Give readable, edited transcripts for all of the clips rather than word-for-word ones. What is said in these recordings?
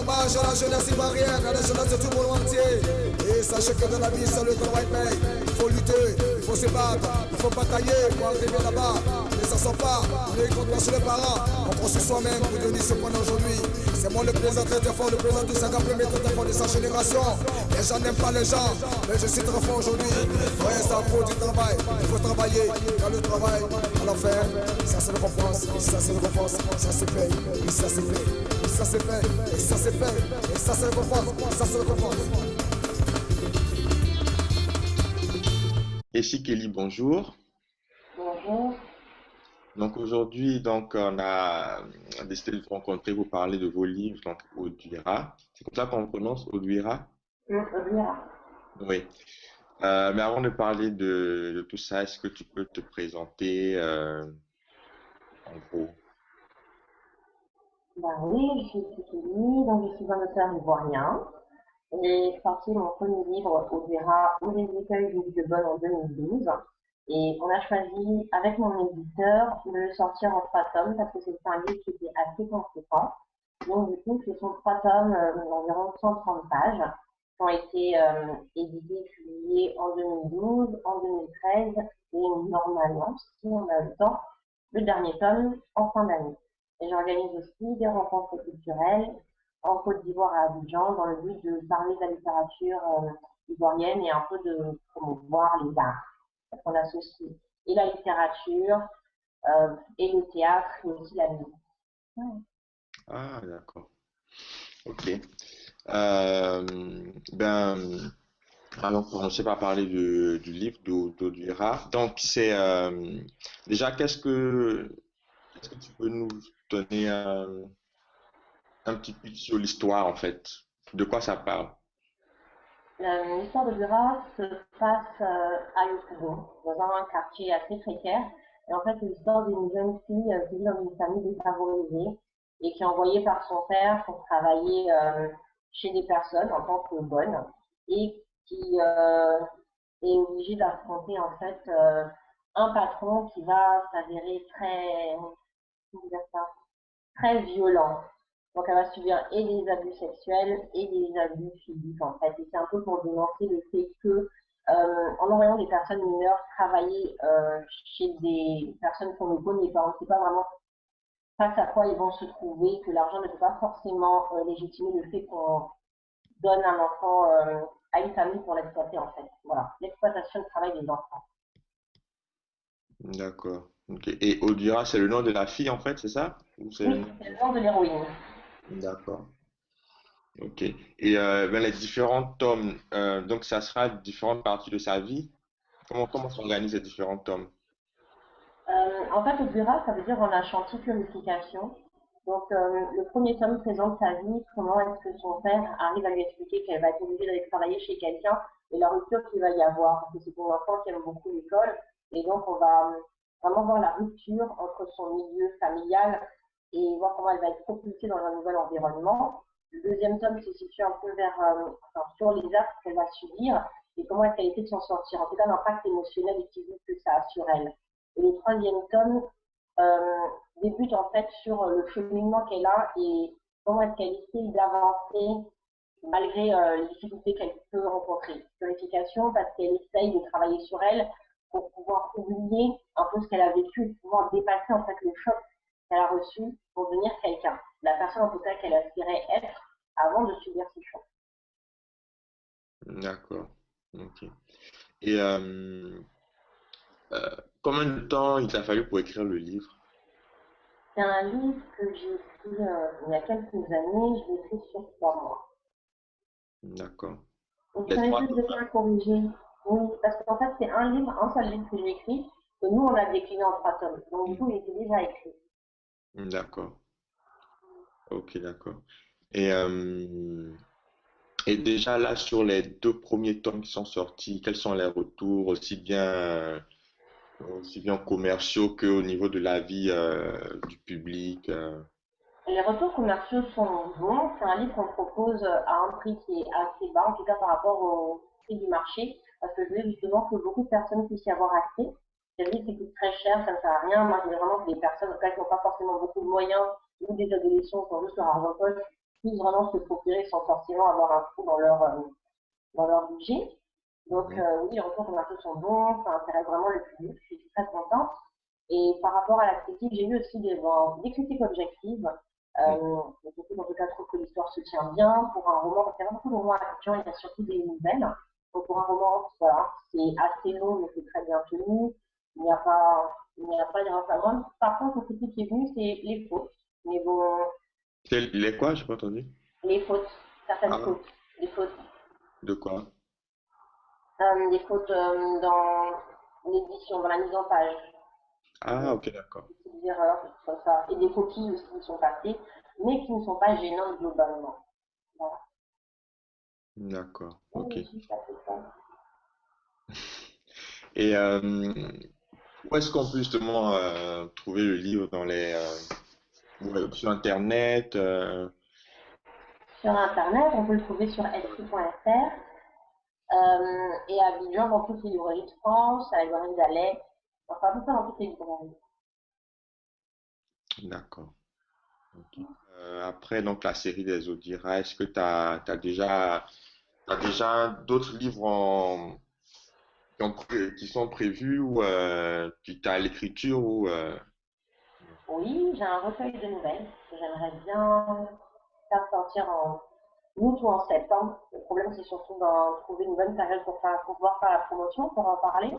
hommage à la jeunesse ivoirienne, à la jeunesse de tout le monde entier. Et sachez que dans la vie, c'est le travail paye. Il faut lutter, il faut se battre, il faut batailler pour arriver là-bas. Mais ça sent pas, on ne compte pas sur les parents. On construit soi-même pour devenir ce qu'on est aujourd'hui. C'est moi le président très fort, le président du Saga, premier très fort de sa génération. Les gens n'aiment pas les gens, mais je suis très fort aujourd'hui. Ouais, ça faut du travail, il faut travailler. Dans le travail, à la fin, ça c'est le récompense, ça c'est le récompense, ça se paye, et ça se fait, et ça se fait, et ça se fait, et ça c'est le récompense, ça c'est le récompense. Et Kelly, bonjour. Bonjour. Donc aujourd'hui, on a décidé de se rencontrer pour parler de vos livres, donc Oduira. C'est comme ça qu'on prononce Oduira? Bien. Oui. Mais avant de parler de tout ça, est-ce que tu peux te présenter en gros? Ben oui, je suis Tiki, donc je suis un auteur ivoirien. J'ai sorti mon premier livre Oduira ou les écueils de Bonne en 2012. Et on a choisi, avec mon éditeur, de le sortir en 3 tomes parce que c'est un livre qui était assez conséquent. Donc du coup, ce sont 3 tomes d'environ 130 pages qui ont été édités et publiés en 2012, en 2013 et normalement, si on a le temps, le dernier tome en fin d'année. Et j'organise aussi des rencontres culturelles en Côte d'Ivoire à Abidjan dans le but de parler de la littérature ivoirienne et un peu de promouvoir les arts. Parce qu'on associe et la littérature et le théâtre et aussi la musique. Ah, d'accord. Ok. Euh, ben, allons commencer par parler du livre d'Oduira. Donc, c'est déjà, est-ce que tu peux nous donner un petit pitch sur l'histoire en fait? De quoi ça parle? L'histoire de Bura se passe à Yopougon, dans un quartier assez précaire. Et en fait, c'est l'histoire d'une jeune fille qui vit dans une famille défavorisée et qui est envoyée par son père pour travailler chez des personnes en tant que bonne et qui est obligée d'affronter en fait un patron qui va s'avérer comment dire ça, très violent. Donc elle va subir et des abus sexuels et des abus physiques en fait. Et c'est un peu pour dénoncer le fait que en envoyant des personnes mineures travailler chez des personnes qu'on ne connaît pas, on ne sait pas vraiment face à quoi ils vont se trouver, que l'argent ne peut pas forcément légitimer le fait qu'on donne un enfant à une famille pour l'exploiter en fait. Voilà, l'exploitation du travail des enfants. D'accord. Ok. Et Odira, c'est le nom de la fille en fait, c'est ça? Ou c'est le Oui, nom c'est le nom de l'héroïne. D'accord. Ok. Et ben, les différents tomes, donc ça sera différentes parties de sa vie. Comment s'organisent les différents tomes? En fait, Obira, ça veut dire en chantier purification. Donc, le premier tome présente sa vie, comment est-ce que son père arrive à lui expliquer qu'elle va être obligée d'aller travailler chez quelqu'un et la rupture qu'il va y avoir. Parce que c'est une enfant qui aime beaucoup l'école. Et donc, on va vraiment voir la rupture entre son milieu familial et voir comment elle va être propulsée dans un nouvel environnement. Le deuxième tome se situe un peu enfin, sur les actes qu'elle va subir et comment est-ce qu'elle essaie de s'en sortir. En tout cas, l'impact émotionnel et physique que ça a sur elle. Et le troisième tome débute en fait sur le cheminement qu'elle a et comment est-ce qu'elle essaie d'avancer malgré les difficultés qu'elle peut rencontrer. Purification parce qu'elle essaye de travailler sur elle pour pouvoir oublier un peu ce qu'elle a vécu et pouvoir dépasser en fait le choc qu'elle a reçu pour devenir quelqu'un. La personne en tout cas qu'elle aspirait être avant de subir ces chocs. D'accord. Ok. Et combien de temps il t'a fallu pour écrire le livre? C'est un livre que j'ai écrit il y a quelques années, je l'ai écrit sur 3 mois. D'accord. Donc, je Les permets trois juste de tomes. faire corriger. Oui, parce qu'en fait, c'est un seul livre que j'ai écrit, que nous, on a décliné en 3 tomes. Donc, du coup, il était déjà écrit. D'accord. Ok, d'accord. Et, euh, et déjà là, sur les deux premiers tomes qui sont sortis, quels sont les retours, aussi bien commerciaux qu'au niveau de l'avis du public? Les retours commerciaux sont bons. C'est un livre qu'on propose à un prix qui est assez bas, en tout cas par rapport au prix du marché, parce que je veux justement que beaucoup de personnes puissent y avoir accès. C'est un livre qui coûte très cher, ça ne sert à rien. Moi, je veux vraiment que des personnes, en tout cas, qui n'ont pas forcément beaucoup de moyens, ou des adolescents qui ont juste leur argent en poche, puissent vraiment se procurer sans forcément avoir un trou dans leur budget. Donc oui, les retours commerciaux sont bons, ça intéresse vraiment le public, je suis très contente. Et par rapport à la critique, j'ai eu aussi des critiques objectives. Les critiques, en tout cas, trouvent que l'histoire se tient bien. Pour un roman, parce qu'il y a beaucoup de romans à fiction, il y a surtout des nouvelles. Donc pour un roman, voilà, c'est assez long, mais c'est très bien tenu. Il n'y a pas d'erreur flagrante. Par contre, le critique qui est venu, c'est les fautes. Mais bon, Les quoi? J'ai pas entendu. les fautes, certaines Ah, fautes, les fautes, de quoi? des fautes dans l'édition, dans la mise en page. Ah, ok, d'accord. Des petites erreurs, comme ça, et des coquilles aussi qui sont passées, mais qui ne sont pas gênantes globalement. Voilà. D'accord, ok. Oui, oui, ça fait ça. Et où est-ce qu'on peut justement trouver le livre dans sur Internet Sur Internet, on peut le trouver sur etsy.fr et à Abidjan dans toutes les librairies de France, à Éloigné d'Alais, enfin à peu près dans toutes les librairies. D'accord. Ok. Après, donc, la série des Audira, est-ce que tu as, déjà d'autres livres qui sont prévus ou tu as l'écriture ou Oui, j'ai un recueil de nouvelles que j'aimerais bien faire sortir en août ou en septembre. Le problème, c'est surtout d'en trouver une bonne période pour pouvoir faire la promotion, pour en parler.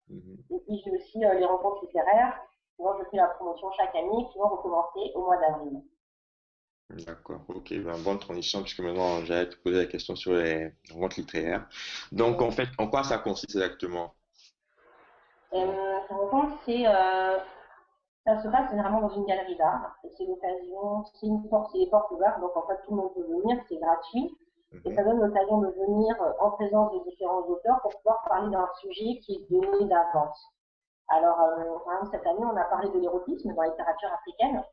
Mhm. Et puis, j'ai aussi les rencontres littéraires. Souvent, je fais la promotion chaque année qui vont recommencer au mois d'avril. D'accord, ok, ben, bonne transition puisque maintenant j'allais te poser la question sur les rencontres littéraires. Donc, en fait, en quoi ça consiste exactement? Ces rencontres, ça se passe généralement dans une galerie d'art. Et c'est l'occasion, c'est les portes ouvertes, donc en fait, tout le monde peut venir, c'est gratuit. Et Mhm. ça donne l'occasion de venir en présence de différents auteurs pour pouvoir parler d'un sujet qui est donné d'avance. Alors, par exemple, cette année, on a parlé de l'érotisme dans la littérature africaine.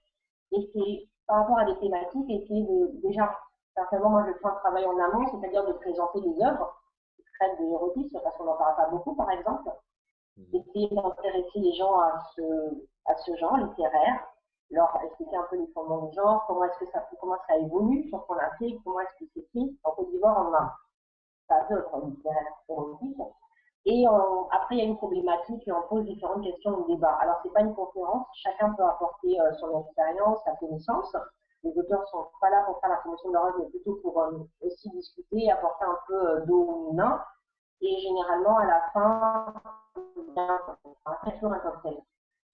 Et c'est par rapport à des thématiques, essayer déjà, certainement, moi, je fais un travail en amont, c'est-à-dire de présenter les œuvres qui traitent de l'érotisme, parce qu'on n'en parle pas beaucoup, par exemple. Mhm. Essayer d'intéresser les gens à ce genre littéraire, leur expliquer un peu les fondements du genre, comment ça évolue, sur qu'on a fait, comment est-ce que c'est écrit. En Côte d'Ivoire, on a pas d'autres littéraires érotiques. Et après, il y a une problématique et on pose différentes questions au débat. Alors, ce n'est pas une conférence, chacun peut apporter son expérience, sa connaissance. Les auteurs ne sont pas là pour faire la promotion de leur œuvre, mais plutôt pour aussi discuter, apporter un peu d'eau au moulin. Et généralement, à la fin, il y a toujours un cocktail.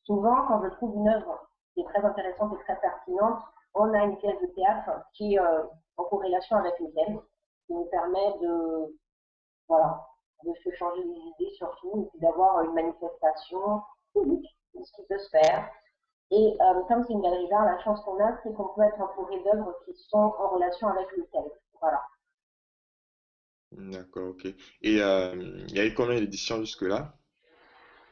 Souvent, quand je trouve une œuvre qui est très intéressante et très pertinente, on a une pièce de théâtre qui est en corrélation avec le thème, qui nous permet voilà, de se changer les idées surtout, et puis d'avoir une manifestation publique de ce qui peut se faire. Et comme c'est une galerie d'art, la chance qu'on a, c'est qu'on peut être entouré d'œuvres qui sont en relation avec le thème. Voilà. D'accord, ok. Et il y a eu combien d'éditions jusque-là?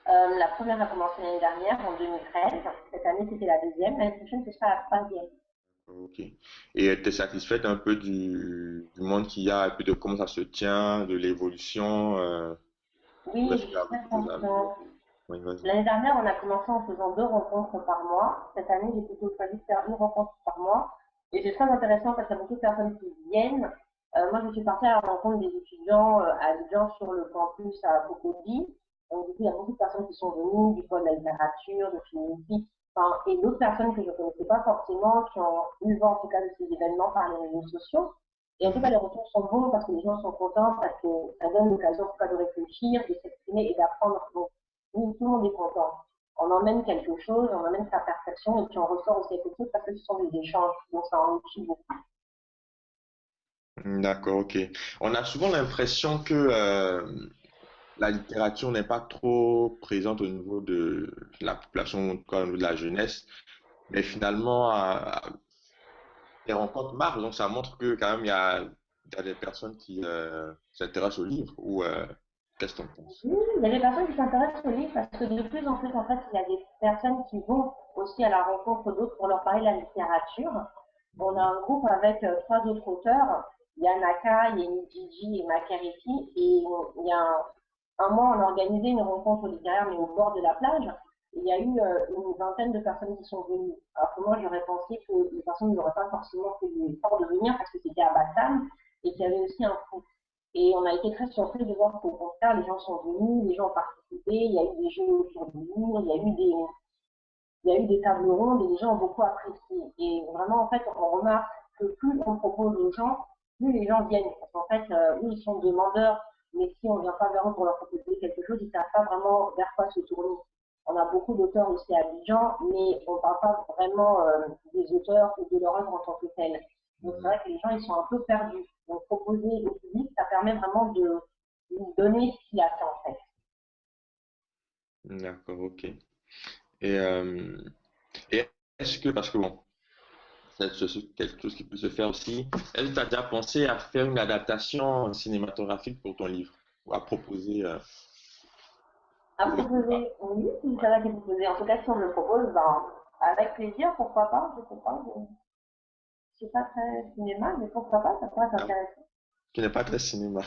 La première a commencé l'année dernière, en 2013. Cette année, c'était la deuxième. L'année prochaine, ce sera la troisième. Ok. Et tu es satisfaite un peu du monde qu'il y a, un peu de comment ça se tient, de l'évolution, ou Oui, est-ce je qu'il y a suis très beaucoup de choses à contente. améliorer? Oui, vas-y. L'année dernière, on a commencé en faisant 2 rencontres par mois. Cette année, j'ai plutôt choisi de faire une rencontre par mois. Et c'est très intéressant parce qu'il y a beaucoup de personnes qui viennent. Moi, je suis partie à la rencontre des étudiants à Abidjan sur le campus à Cocody. Donc, du coup, il y a beaucoup de personnes qui sont venues, du pôle de la littérature, de philosophie, enfin, et d'autres personnes que je ne connaissais pas forcément, qui ont eu vent en tout cas de ces événements par les réseaux sociaux. Et en tout cas, Mhm. les retours sont bons parce que les gens sont contents, parce que ça donne l'occasion en tout cas de réfléchir, de s'exprimer et d'apprendre. Donc, oui, tout le monde est content. On emmène quelque chose, on emmène sa perception et puis on ressort aussi quelque chose parce que ce sont des échanges. Donc, ça enrichit beaucoup. D'accord, ok. On a souvent l'impression que la littérature n'est pas trop présente au niveau de la population, en tout cas au niveau de la jeunesse, mais finalement, les rencontres marquent, donc ça montre que quand même il y a des personnes qui s'intéressent au livre, ou qu'est-ce que tu en penses? Oui, il y a des personnes qui s'intéressent au livre parce que de plus en plus, en fait, il y a des personnes qui vont aussi à la rencontre d'autres pour leur parler de la littérature. On a Mhm. un groupe avec 3 autres auteurs. Il y a Naka, il y a Nijiji et Makariti. Et il y a un mois, on a organisé une rencontre littéraire, mais au bord de la plage. il y a eu une vingtaine de personnes qui sont venues. Alors que moi, j'aurais pensé que les personnes n'auraient pas forcément fait l'effort de venir parce que c'était à Bassam et qu'il y avait aussi un coût. Et on a été très surpris de voir qu'au contraire, les gens sont venus, les gens ont participé, il y a eu des jeux autour du livre, il y a eu des tables rondes et les gens ont beaucoup apprécié. Et vraiment, en fait, on remarque que plus on propose aux gens, plus les gens viennent. Parce qu'en fait, eux, ils sont demandeurs, mais si on ne vient pas vers eux pour leur proposer quelque chose, ils ne savent pas vraiment vers quoi se tourner. On a beaucoup d'auteurs aussi à Abidjan, mais on ne parle pas vraiment des auteurs ou de leur œuvre en tant que telle. Donc c'est vrai que les gens, ils sont un peu perdus. Donc proposer au public, ça permet vraiment de lui donner ce qu'il attend en fait. D'accord, ok. Et, euh, et est-ce que, parce que bon, c'est quelque chose qui peut se faire aussi, est-ce que tu as déjà pensé à faire une adaptation cinématographique pour ton livre ou à proposer À proposer, oui, si ça va être proposé. En tout cas, si on me le propose, ben, avec plaisir, pourquoi pas, je sais pas. Je suis pas très cinéma, mais pourquoi pas, ça pourrait être ah, intéressant. qui n'est pas très cinéma?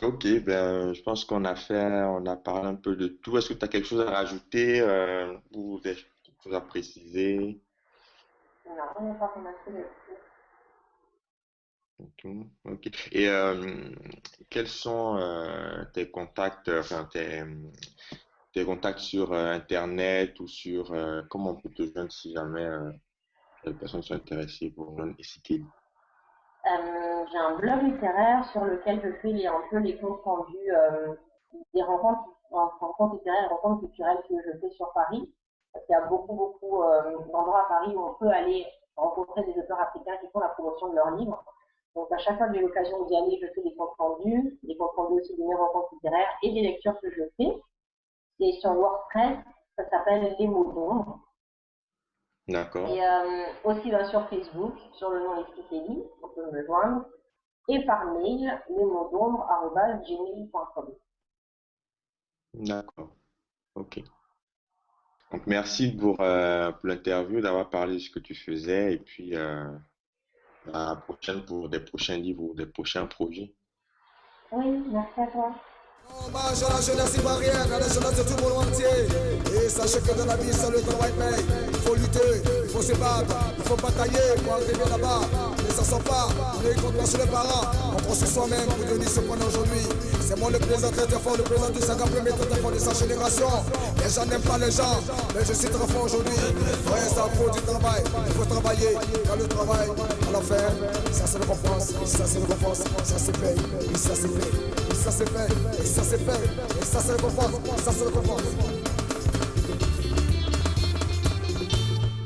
Ok, ben, je pense qu'on a fait, on a parlé un peu de tout. Est-ce que tu as quelque chose à rajouter ou quelque chose à préciser? Non, on n'est pas qu'on a fait Ok. Ok. Et quels sont tes contacts, enfin tes contacts sur Internet ou sur comment on peut te joindre si jamais les personnes sont intéressées pour joindre Ecyclid? J'ai un blog littéraire sur lequel je fais un peu les comptes rendus des rencontres littéraires et rencontres culturelles que je fais sur Paris. Parce qu'il y a beaucoup d'endroits à Paris où on peut aller rencontrer des auteurs africains qui font la promotion de leurs livres. Donc à chaque fois que j'ai l'occasion d'y aller, je fais des comptes rendus aussi de mes rencontres littéraires et des lectures que je fais. Et sur WordPress, ça s'appelle Les mots d'ombre. D'accord, Et aussi bien sur Facebook, sur le nom Esquisseli, on peut me joindre. Et par mail, lesmotsd'ombre@gmail.com. d'accord, ok. Donc merci pour l'interview, d'avoir parlé de ce que tu faisais et puis à la prochaine pour des prochains livres ou des prochains projets. Oui, merci à toi. Hommage à la jeunesse ivoirienne, à la jeunesse de tout le monde entier. Et sachez que dans la vie, seul le travail paye. Il faut lutter, il faut se battre, il faut batailler pour arriver là-bas. Mais ça sort pas, on est contre sur les parents. On construit soi-même pour devenir ce qu'on est aujourd'hui. C'est moi le président très fort, le président du Saga, premier très fort de sa génération. Les gens n'aiment pas les gens, mais je suis très fort aujourd'hui. Ouais, ça faut du travail, il faut travailler. Dans le travail, à la fin, ça c'est le récompense, ça c'est le récompense, ça se paye, et ça se paye. Et ça c'est fait, et ça c'est fait, et ça c'est le récompense, ça c'est le récompense.